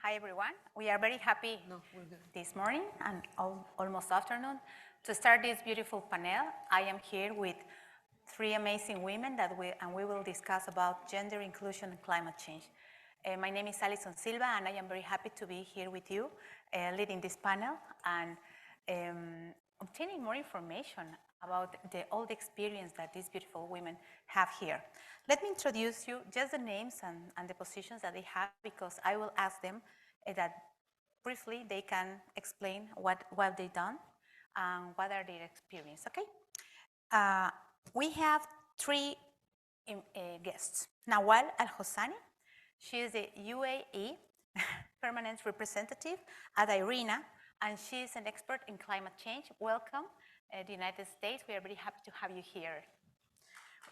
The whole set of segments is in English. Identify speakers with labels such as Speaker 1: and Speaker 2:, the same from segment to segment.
Speaker 1: Hi, everyone. We are very happy this morning and almost afternoon to start this beautiful panel. I am here with three amazing women and we will discuss about gender inclusion and climate change. My name is Alison Silva, and I am very happy to be here with you, leading this panel and obtaining more information about all the experience that these beautiful women have here. Let me introduce you just the names and the positions that they have, because I will ask them that briefly they can explain what they've done and what are their experience, okay? We have three guests. Nawal Al-Hossani, she is the UAE permanent representative at IRENA, and she is an expert in climate change. Welcome, the United States. We are very happy to have you here.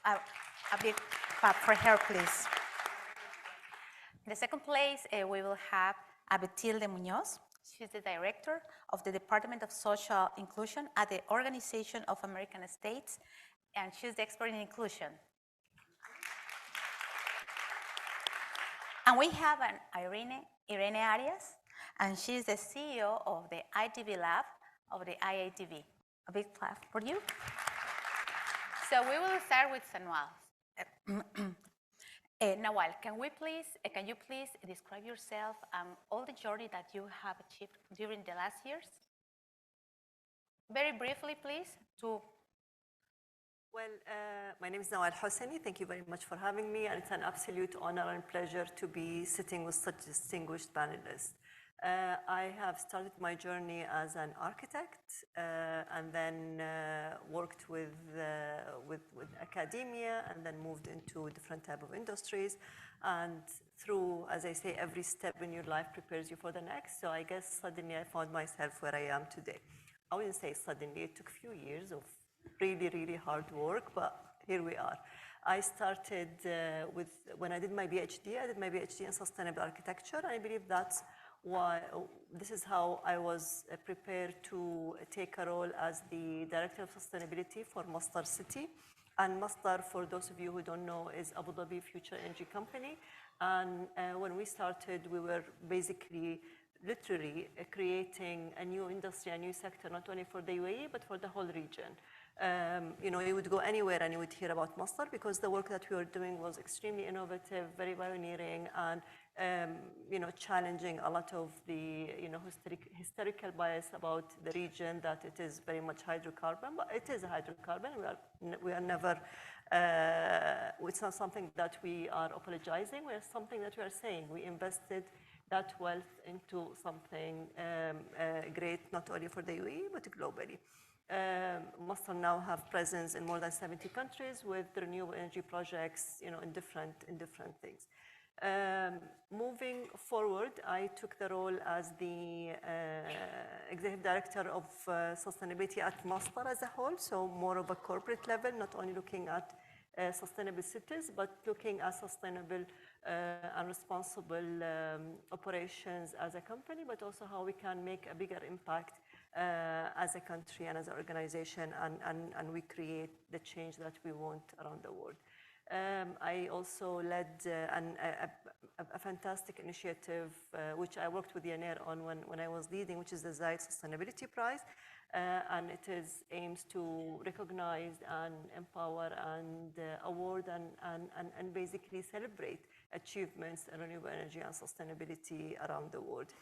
Speaker 1: A big clap for her, please. In the second place, we will have Abetilde Muñoz. She's the director of the Department of Social Inclusion at the Organization of American States, and she's the expert in inclusion. And we have Irene Arias, and she's the CEO of the ITV Lab of the IATV. A big clap for you. So we will start with Nawal. Nawal, can you please describe yourself and all the journey that you have achieved during the last years? Very briefly, please.
Speaker 2: Well, my name is Nawal Hossani. Thank you very much for having me, and it's an absolute honor and pleasure to be sitting with such distinguished panelists. I have started my journey as an architect and then worked with academia, and then moved into different type of industries. And through, as I say, every step in your life prepares you for the next. So I guess suddenly I found myself where I am today. I wouldn't say suddenly, it took a few years of really, really hard work, but here we are. I started when I did my PhD, in sustainable architecture, and I believe that's why this is how I was prepared to take a role as the Director of Sustainability for Masdar City. And Masdar, for those of you who don't know, is Abu Dhabi Future Energy Company. And when we started, we were basically literally creating a new industry, a new sector, not only for the UAE, but for the whole region. You would go anywhere and you would hear about Masdar, because the work that we were doing was extremely innovative, very pioneering, and challenging a lot of the historical bias about the region, that it is very much hydrocarbon, but it is a hydrocarbon. We are never, it's not something that we are apologizing, it's something that we are saying. We invested that wealth into something great, not only for the UAE, but globally. Masdar now have presence in more than 70 countries with renewable energy projects, in different things. Moving forward, I took the role as the Executive Director of Sustainability at Masdar as a whole, so more of a corporate level, not only looking at sustainable cities, but looking at sustainable and responsible operations as a company, but also how we can make a bigger impact as a country and as an organization, and we create the change that we want around the world. I also led a fantastic initiative, which I worked with Yaner on when I was leading, which is the Zayed Sustainability Prize. And it aims to recognize and empower and award and basically celebrate achievements in renewable energy and sustainability around the world.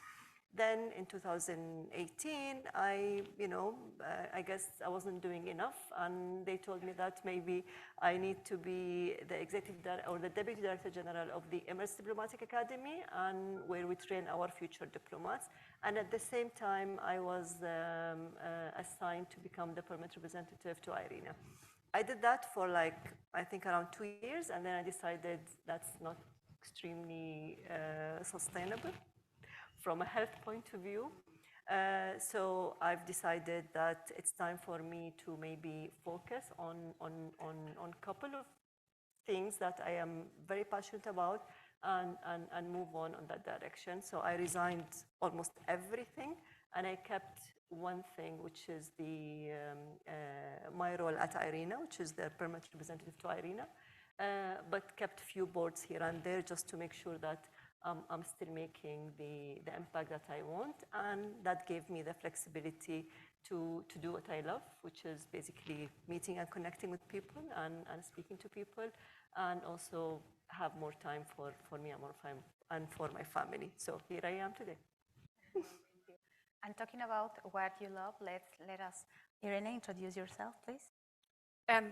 Speaker 2: Then in 2018, I guess I wasn't doing enough, and they told me that maybe I need to be the the Deputy Director General of the Emirates Diplomatic Academy, and where we train our future diplomats. And at the same time, I was assigned to become the permanent representative to IRENA. I did that for I think around 2 years, and then I decided that's not extremely sustainable from a health point of view. So I've decided that it's time for me to maybe focus on a couple of things that I am very passionate about, and move on that direction. So I resigned almost everything, and I kept one thing, which is my role at IRENA, which is the permanent representative to IRENA, but kept few boards here and there just to make sure that I'm still making the impact that I want. And that gave me the flexibility to do what I love, which is basically meeting and connecting with people and speaking to people, and also have more time for me and more time and for my family. So here I am today.
Speaker 1: And talking about what you love, let us, Irene, introduce yourself, please.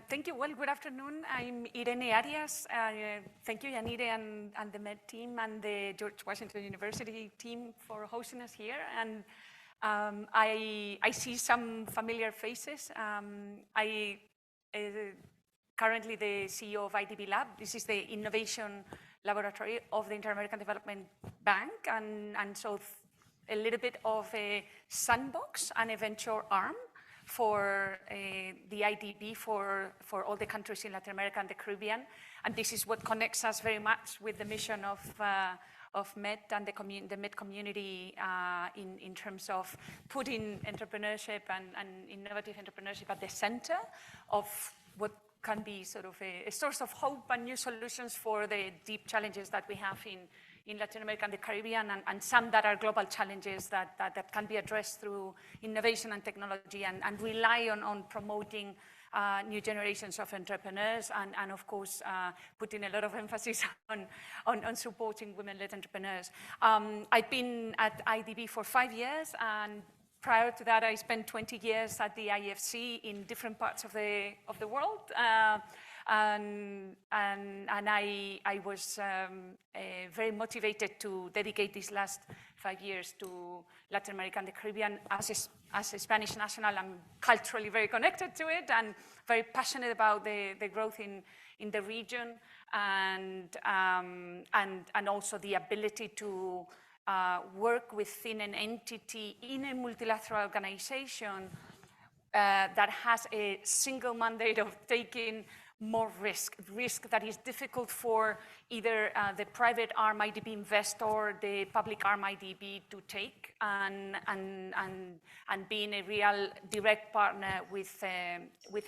Speaker 3: Thank you. Well, good afternoon. I'm Irene Arias. Thank you, Yanire, and the MED team and the George Washington University team for hosting us here. And I see some familiar faces. I currently the CEO of IDB Lab. This is the innovation laboratory of the Inter-American Development Bank, and so a little bit of a sandbox and a venture arm for the IDB for all the countries in Latin America and the Caribbean. And this is what connects us very much with the mission of MED and the MED community in terms of putting entrepreneurship and innovative entrepreneurship at the center of what can be sort of a source of hope and new solutions for the deep challenges that we have in Latin America and the Caribbean, and some that are global challenges that can be addressed through innovation and technology, and rely on promoting new generations of entrepreneurs, and of course, putting a lot of emphasis on supporting women-led entrepreneurs. I've been at IDB for 5 years, and prior to that, I spent 20 years at the IFC in different parts of the world. And I was very motivated to dedicate these last 5 years to Latin America and the Caribbean. As a Spanish national, I'm culturally very connected to it and very passionate about the growth in the region, and also the ability to work within an entity in a multilateral organization that has a single mandate of taking more risk that is difficult for either the private arm IDB investor or the public arm IDB to take, and being a real direct partner with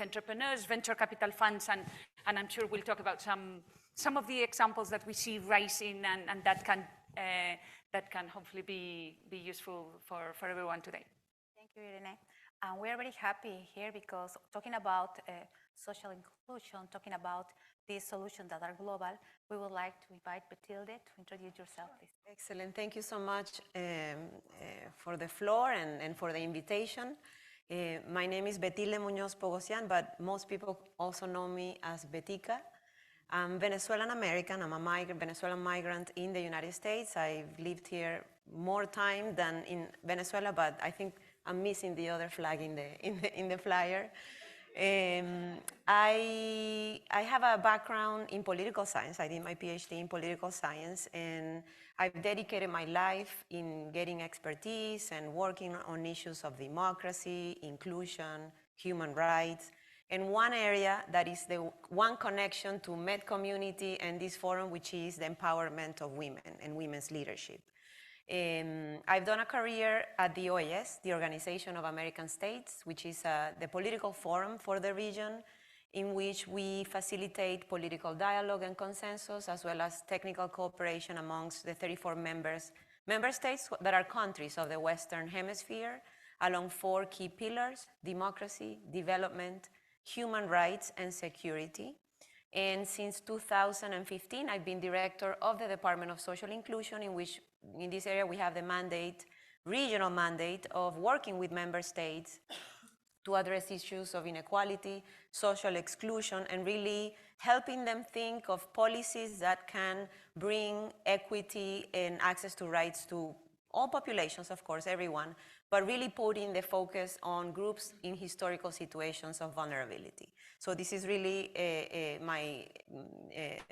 Speaker 3: entrepreneurs, venture capital funds, and I'm sure we'll talk about some of the examples that we see rising and that can hopefully be useful for everyone today.
Speaker 1: Thank you, Irene. And we're very happy here because talking about social inclusion, talking about these solutions that are global, we would like to invite Betilde to introduce yourself, please.
Speaker 4: Excellent. Thank you so much for the floor and for the invitation. My name is Betilde Muñoz Pogosian, but most people also know me as Betica. I'm Venezuelan American. I'm a Venezuelan migrant in the United States. I've lived here more time than in Venezuela, but I think I'm missing the other flag in the flyer. I have a background in political science. I did my PhD in political science, and I've dedicated my life in getting expertise and working on issues of democracy, inclusion, human rights. And one area that is the one connection to MED community and this forum, which is the empowerment of women and women's leadership. I've done a career at the OAS, the Organization of American States, which is the political forum for the region, in which we facilitate political dialogue and consensus, as well as technical cooperation amongst the 34 member states that are countries of the Western Hemisphere, along 4 key pillars: democracy, development, human rights, and security. And since 2015, I've been director of the Department of Social Inclusion, in which, in this area, we have the mandate, regional mandate, of working with member states to address issues of inequality, social exclusion, and really helping them think of policies that can bring equity and access to rights to all populations, of course, everyone, but really putting the focus on groups in historical situations of vulnerability. So this is really my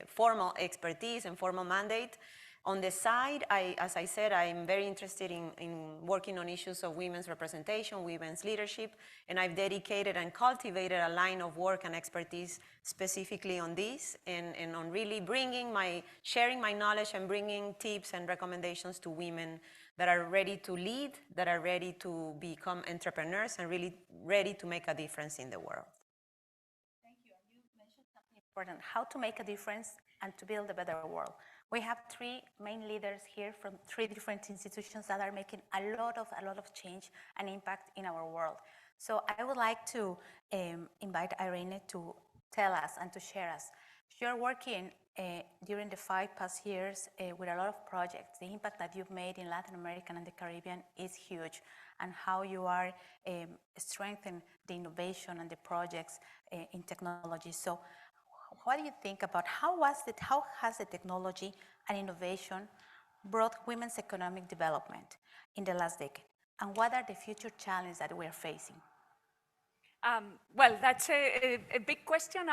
Speaker 4: formal expertise and formal mandate. On the side, as I said, I'm very interested in working on issues of women's representation, women's leadership, and I've dedicated and cultivated a line of work and expertise specifically on this, and on really sharing my knowledge and bringing tips and recommendations to women that are ready to lead, that are ready to become entrepreneurs, and really ready to make a difference in the world.
Speaker 1: Thank you. And you mentioned something important, how to make a difference and to build a better world. We have three main leaders here from three different institutions that are making a lot of change and impact in our world. So I would like to invite Irene to tell us and to share us. You're working during the 5 past years with a lot of projects. The impact that you've made in Latin America and the Caribbean is huge, and how you are strengthening the innovation and the projects in technology. So what do you think about how has the technology and innovation brought women's economic development in the last decade? And what are the future challenges that we are facing?
Speaker 3: Well, that's a big question.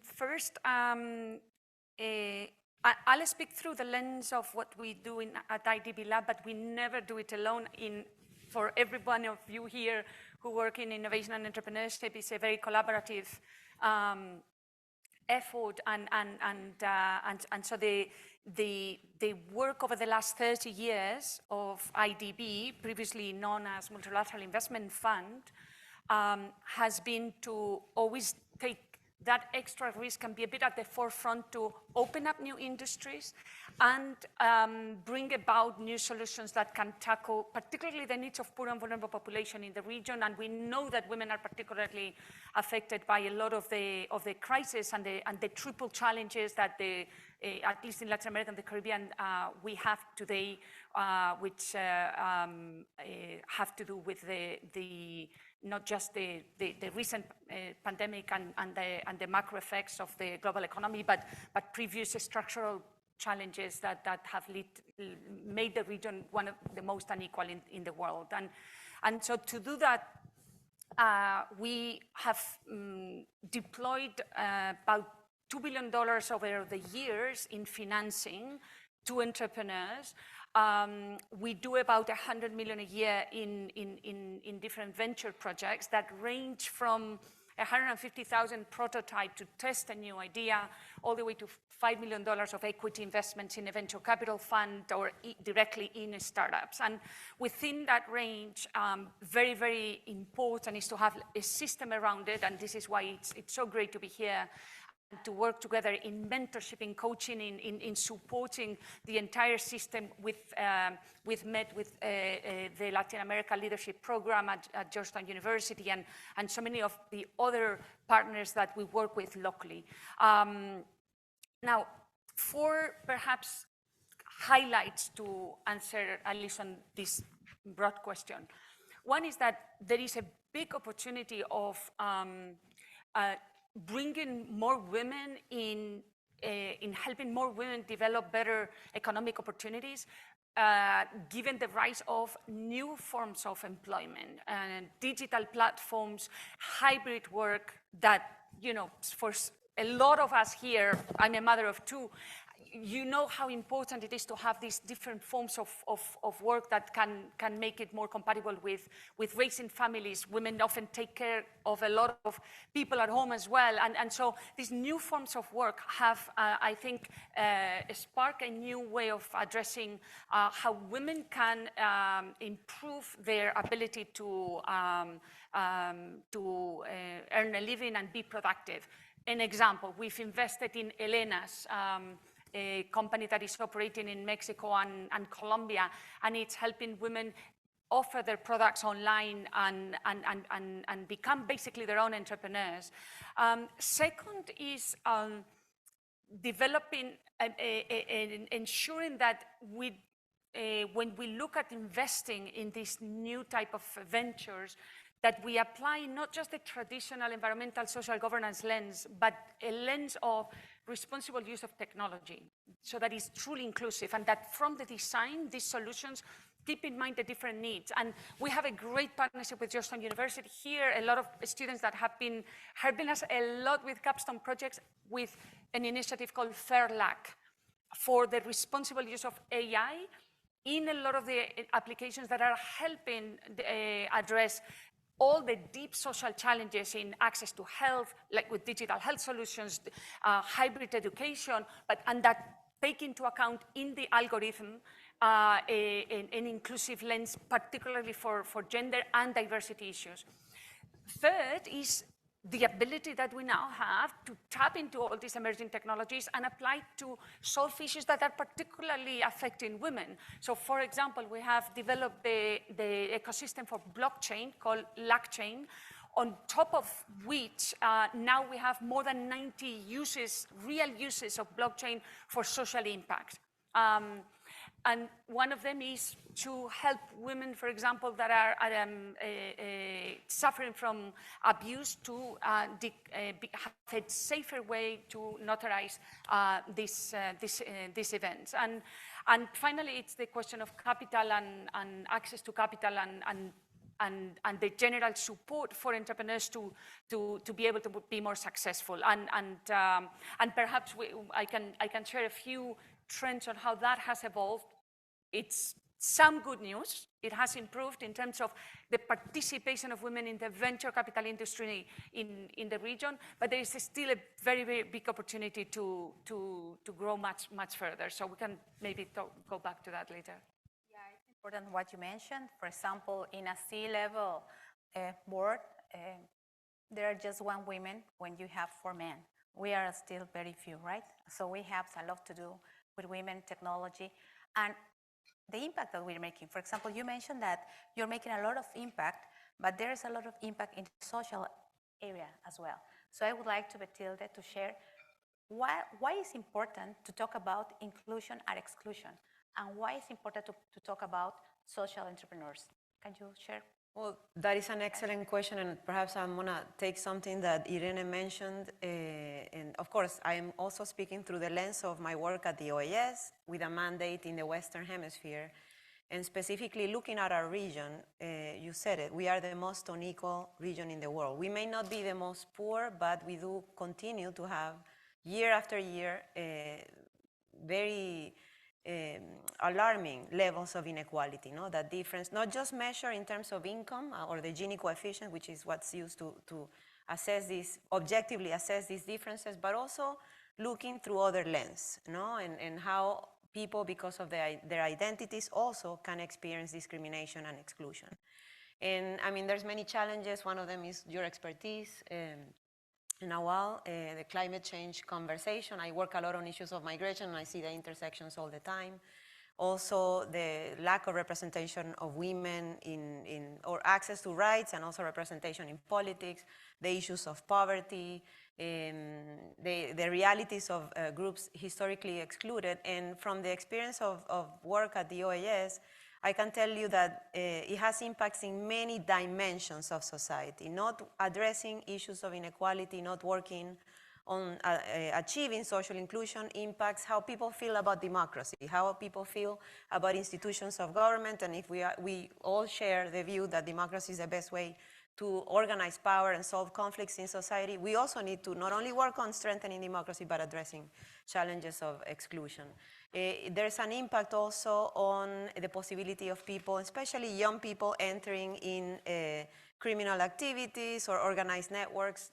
Speaker 3: First, I'll speak through the lens of what we do at IDB Lab, but we never do it alone. For every one of you here who work in innovation and entrepreneurship, it's a very collaborative effort, and so the work over the last 30 years of IDB, previously known as Multilateral Investment Fund, has been to always take that extra risk and be a bit at the forefront to open up new industries and bring about new solutions that can tackle particularly the needs of poor and vulnerable population in the region. And we know that women are particularly affected by a lot of the crisis and the triple challenges that at least in Latin America and the Caribbean, we have today, which have to do with not just the recent pandemic and the macro effects of the global economy, but previous structural challenges that have made the region one of the most unequal in the world. And so to do that, we have deployed about $2 billion over the years in financing to entrepreneurs. We do about 100 million a year in different venture projects that range from 150,000 prototype to test a new idea, all the way to $5 million of equity investments in a venture capital fund or directly in startups. And within that range, very, very important is to have a system around it, and this is why it's so great to be here, to work together in mentorship, in coaching, in supporting the entire system with the Latin America Leadership Program at Georgetown University and so many of the other partners that we work with locally. Now, 4 perhaps highlights to answer at least on this broad question. One is that there is a big opportunity of bringing more women in helping more women develop better economic opportunities, given the rise of new forms of employment and digital platforms, hybrid work that, for a lot of us here, I'm a mother of 2, you know how important it is to have these different forms of work that can make it more compatible with raising families. Women often take care of a lot of people at home as well. And so these new forms of work have, I think, spark a new way of addressing how women can improve their ability to earn a living and be productive. An example, we've invested in Elena's, a company that is operating in Mexico and Colombia, and it's helping women offer their products online and become basically their own entrepreneurs. Second is developing, ensuring that when we look at investing in this new type of ventures, that we apply not just the traditional environmental social governance lens, but a lens of responsible use of technology, so that it's truly inclusive, and that from the design, these solutions keep in mind the different needs. And we have a great partnership with Georgetown University here, a lot of students that have been helping us a lot with capstone projects with an initiative called FairLac for the responsible use of AI in a lot of the applications that are helping address all the deep social challenges in access to health, like with digital health solutions, hybrid education, and that take into account in the algorithm an inclusive lens, particularly for gender and diversity issues. Third is the ability that we now have to tap into all these emerging technologies and apply to solve issues that are particularly affecting women. So for example, we have developed the ecosystem for blockchain called LackChain, on top of which now we have more than 90 uses, real uses of blockchain for social impact. And one of them is to help women, for example, that are suffering from abuse to have a safer way to notarize these events. And finally, it's the question of capital and access to capital and the general support for entrepreneurs to be able to be more successful. And perhaps I can share a few trends on how that has evolved. It's some good news. It has improved in terms of the participation of women in the venture capital industry in the region, but there is still a very, very big opportunity to grow much further. So we can maybe go back to that later.
Speaker 1: Yeah, it's important what you mentioned. For example, in a C-level board, there are just 1 woman when you have 4 men. We are still very few, right? So we have a lot to do with women, technology, and the impact that we're making. For example, you mentioned that you're making a lot of impact, but there is a lot of impact in the social area as well. So I would like to Batilde to share why it's important to talk about inclusion and exclusion, and why it's important to talk about social entrepreneurs. Can you share?
Speaker 4: Well, that is an excellent question, and perhaps I'm going to take something that Irene mentioned. And of course, I am also speaking through the lens of my work at the OAS with a mandate in the Western Hemisphere. And specifically looking at our region, you said it, we are the most unequal region in the world. We may not be the most poor, but we do continue to have, year after year, very alarming levels of inequality, no? That difference, not just measured in terms of income or the Gini coefficient, which is what's used to assess these, objectively assess these differences, but also looking through other lens, no? And how people, because of their identities, also can experience discrimination and exclusion. And I mean, there's many challenges. One of them is your expertise. Nawal, the climate change conversation. I work a lot on issues of migration, and I see the intersections all the time. Also, the lack of representation of women or access to rights, and also representation in politics, the issues of poverty, the realities of groups historically excluded. And from the experience of work at the OAS, I can tell you that it has impacts in many dimensions of society, not addressing issues of inequality, not working on achieving social inclusion impacts how people feel about democracy, how people feel about institutions of government, and if we all share the view that democracy is the best way to organize power and solve conflicts in society, we also need to not only work on strengthening democracy, but addressing challenges of exclusion. There's an impact also on the possibility of people, especially young people, entering in criminal activities or organized networks.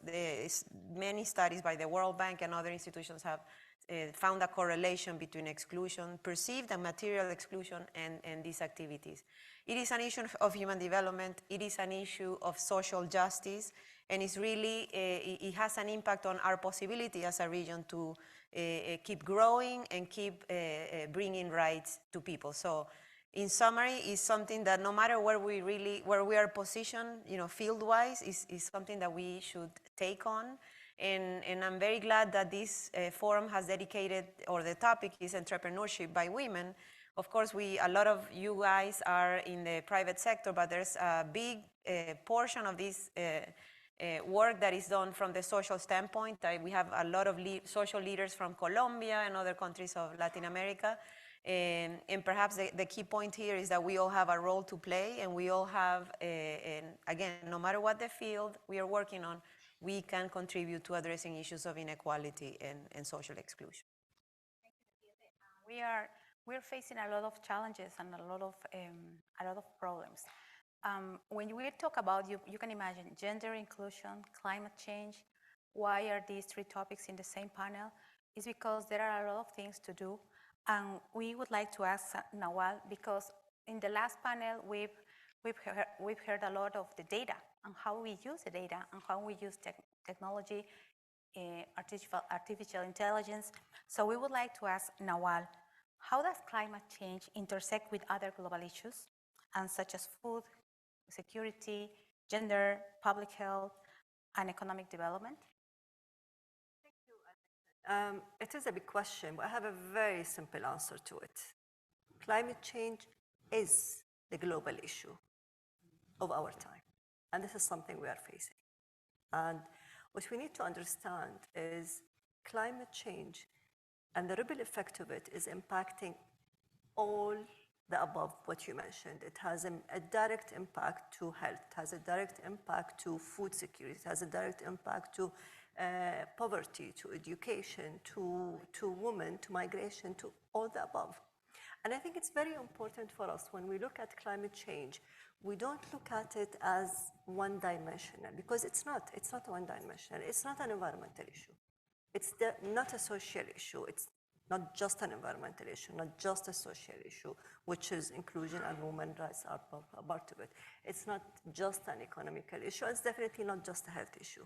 Speaker 4: Many studies by the World Bank and other institutions have found a correlation between exclusion, perceived and material exclusion, and these activities. It is an issue of human development. It is an issue of social justice, and it's really, it has an impact on our possibility as a region to keep growing and keep bringing rights to people. So, in summary, it's something that no matter where we are positioned, field-wise, is something that we should take on. And I'm very glad that this forum has dedicated, or the topic is entrepreneurship by women. Of course, a lot of you guys are in the private sector, but there's a big portion of this work that is done from the social standpoint. We have a lot of social leaders from Colombia and other countries of Latin America. And perhaps the key point here is that we all have a role to play, and we all have, and again, no matter what the field we are working on, we can contribute to addressing issues of inequality and social exclusion.
Speaker 1: We're facing a lot of challenges and a lot of problems. When we talk about, you can imagine gender inclusion, climate change. Why are these 3 topics in the same panel? It's because there are a lot of things to do. And we would like to ask Nawal, because in the last panel, we've heard a lot of the data and how we use the data and how we use technology, artificial intelligence. So we would like to ask Nawal, how does climate change intersect with other global issues, and such as food, security, gender, public health, and economic development?
Speaker 2: It is a big question, but I have a very simple answer to it. Climate change is the global issue of our time, and this is something we are facing. And what we need to understand is climate change and the ripple effect of it is impacting all the above what you mentioned. It has a direct impact to health, it has a direct impact to food security, it has a direct impact to poverty, to education, to women, to migration, to all the above. And I think it's very important for us when we look at climate change, we don't look at it as one-dimensional because it's not one-dimensional. It's not an environmental issue. It's not a social issue. It's not just an environmental issue, not just a social issue, which is inclusion and women's rights are part of it. It's not just an economical issue. It's definitely not just a health issue.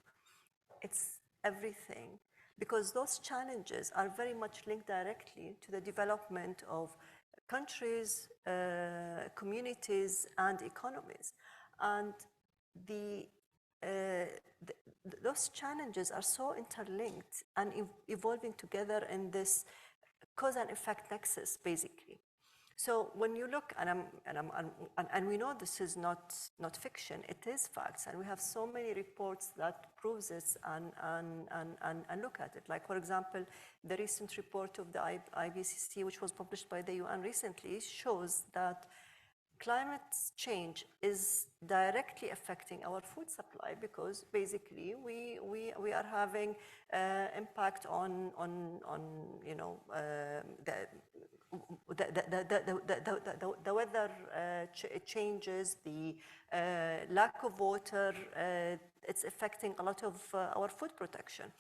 Speaker 2: It's everything because those challenges are very much linked directly to the development of countries, communities, and economies. And those challenges are so interlinked and evolving together in this cause and effect nexus, basically. So when you look, and we know this is not fiction, it is facts, and we have so many reports that proves it and look at it. Like, for example, the recent report of the IPCC, which was published by the UN recently, shows that climate change is directly affecting our food supply because basically we are having impact on you know the weather changes, the lack of water, it's affecting a lot of our food production.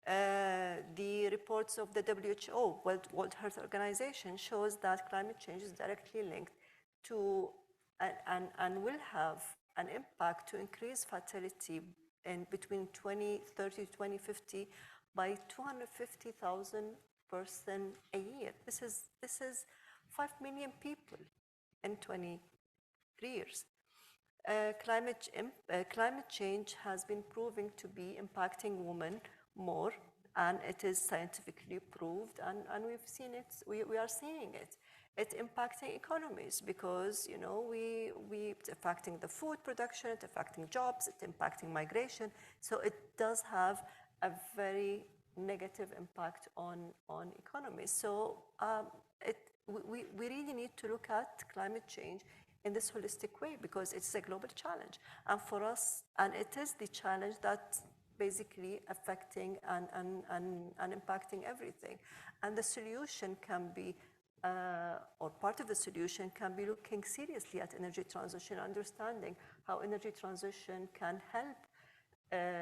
Speaker 2: The reports of the WHO, World Health Organization, shows that climate change is directly linked to and will have an impact to increase fertility in between 2030 to 2050 by 250,000 person a year. This is 5 million people in 23 years. Climate change has been proving to be impacting women more, and it is scientifically proved, and we've seen it, we are seeing it. It's impacting economies because, you know, it's affecting the food production, it's affecting jobs, it's impacting migration. So it does have a very negative impact on economies. So we really need to look at climate change in this holistic way because it's a global challenge. And for us, and it is the challenge that basically affecting and impacting everything. And the solution can be, or part of the solution can be looking seriously at energy transition, understanding how energy transition can help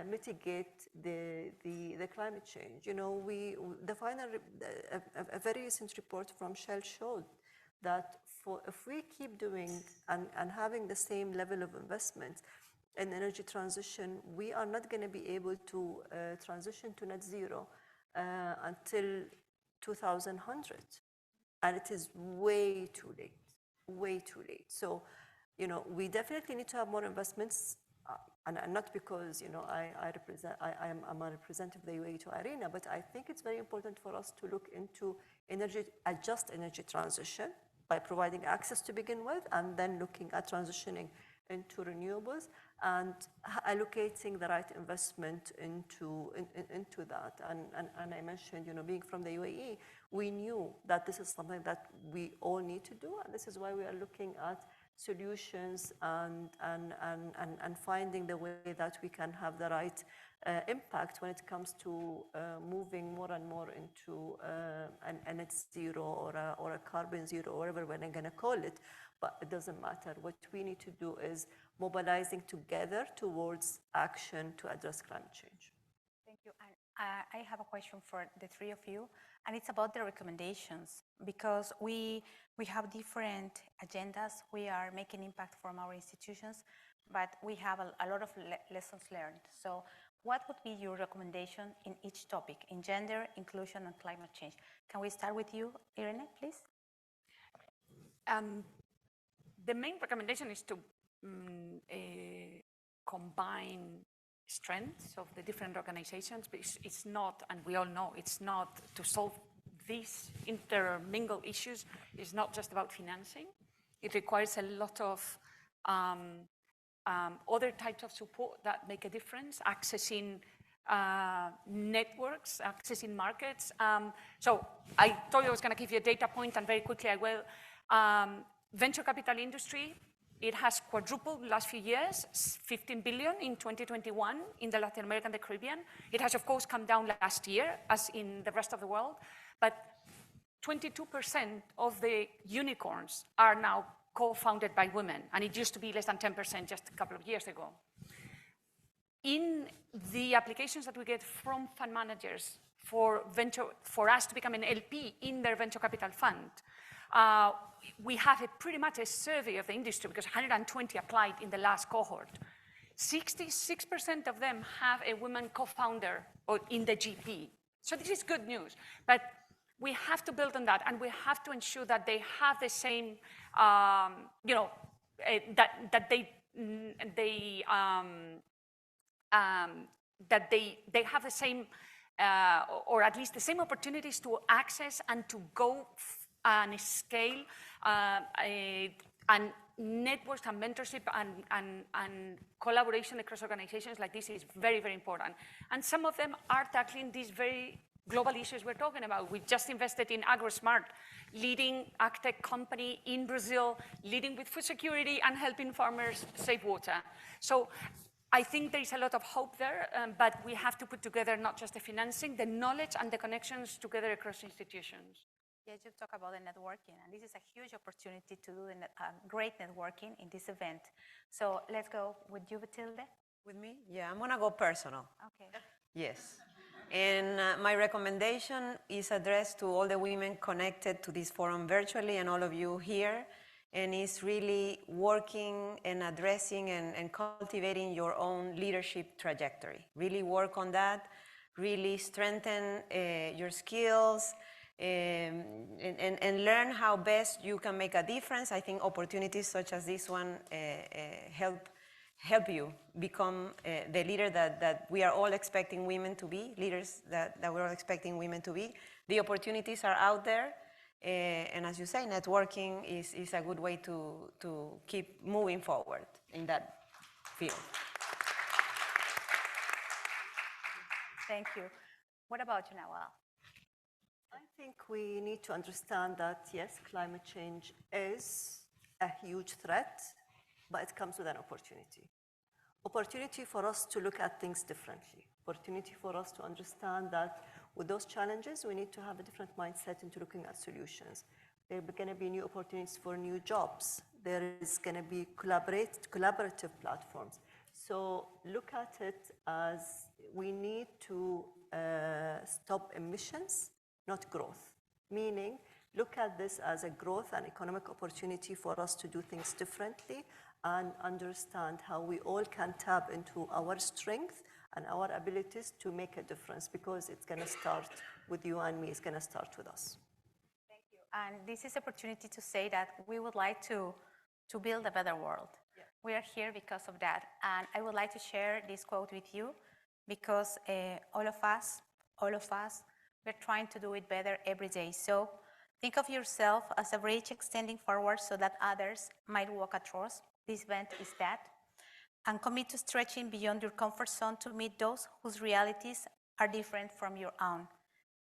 Speaker 2: mitigate the climate change. You know, a very recent report from Shell showed that if we keep doing and having the same level of investment in energy transition, we are not going to be able to transition to net zero until 2100. And it is way too late. So, you know, we definitely need to have more investments, and not because, you know, I'm a representative of the UAE to IRENA, but I think it's very important for us to look into adjust energy transition by providing access to begin with, and then looking at transitioning into renewables and allocating the right investment into that. And I mentioned, you know, being from the UAE, we knew that this is something that we all need to do, and this is why we are looking at solutions and finding the way that we can have the right impact when it comes to moving more and more into a net zero or a carbon zero, or whatever we're going to call it. But it doesn't matter. What we need to do is mobilizing together towards action to address climate change.
Speaker 1: Thank you. And I have a question for the three of you, and it's about the recommendations, because we have different agendas. We are making impact from our institutions, but we have a lot of lessons learned. So what would be your recommendation in each topic, in gender, inclusion, and climate change? Can we start with you, Irene, please?
Speaker 3: The main recommendation is to combine strengths of the different organizations, but it's not, and we all know, it's not to solve these intermingled issues. It's not just about financing. It requires a lot of other types of support that make a difference, accessing networks, accessing markets. So I told you I was going to give you a data point, and very quickly I will. Venture capital industry, it has quadrupled the last few years, 15 billion in 2021 in the Latin America and the Caribbean. It has, of course, come down last year, as in the rest of the world, but 22% of the unicorns are now co-founded by women, and it used to be less than 10% just a couple of years ago. In the applications that we get from fund managers for us to become an LP in their venture capital fund, we have pretty much a survey of the industry because 120 applied in the last cohort. 66% of them have a woman co-founder or in the GP. So this is good news, but we have to build on that, and we have to ensure that they have the same, that they have the same, or at least the same opportunities to access and to go and scale, and networks and mentorship and collaboration across organizations like this is very, very important. And some of them are tackling these very global issues we're talking about. We just invested in AgroSmart, leading agtech company in Brazil, leading with food security and helping farmers save water. So I think there is a lot of hope there, but we have to put together not just the financing, the knowledge and the connections together across institutions.
Speaker 1: Yes, you talk about the networking, and this is a huge opportunity to do great networking in this event. So let's go with you, Batilde.
Speaker 4: With me? Yeah, I'm gonna go personal.
Speaker 1: Okay.
Speaker 4: Yes. And my recommendation is addressed to all the women connected to this forum virtually and all of you here, and is really working and addressing and cultivating your own leadership trajectory. Really work on that, really strengthen your skills, and learn how best you can make a difference. I think opportunities such as this one help you become the leader that we are all expecting women to be, leaders that we're all expecting women to be. The opportunities are out there, and as you say, networking is a good way to keep moving forward in that field.
Speaker 1: Thank you. What about you, Nawal?
Speaker 2: I think we need to understand that, yes, climate change is a huge threat, but it comes with an opportunity. Opportunity for us to look at things differently. Opportunity for us to understand that with those challenges, we need to have a different mindset into looking at solutions. There are going to be new opportunities for new jobs. There is going to be collaborative platforms. So look at it as we need to stop emissions, not growth. Meaning, look at this as a growth and economic opportunity for us to do things differently and understand how we all can tap into our strength and our abilities to make a difference, because it's going to start with you and me. It's going to start with us.
Speaker 1: Thank you. And this is an opportunity to say that we would like to build a better world. Yeah. We are here because of that. And I would like to share this quote with you, because all of us, we're trying to do it better every day. So think of yourself as a bridge extending forward so that others might walk across. This event is that. And commit to stretching beyond your comfort zone to meet those whose realities are different from your own.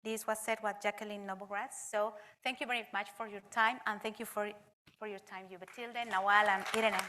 Speaker 1: This was said by Jacqueline Novogratz. So thank you very much for your time, and thank you for your time, you, Batilde, Nawal, and Irene.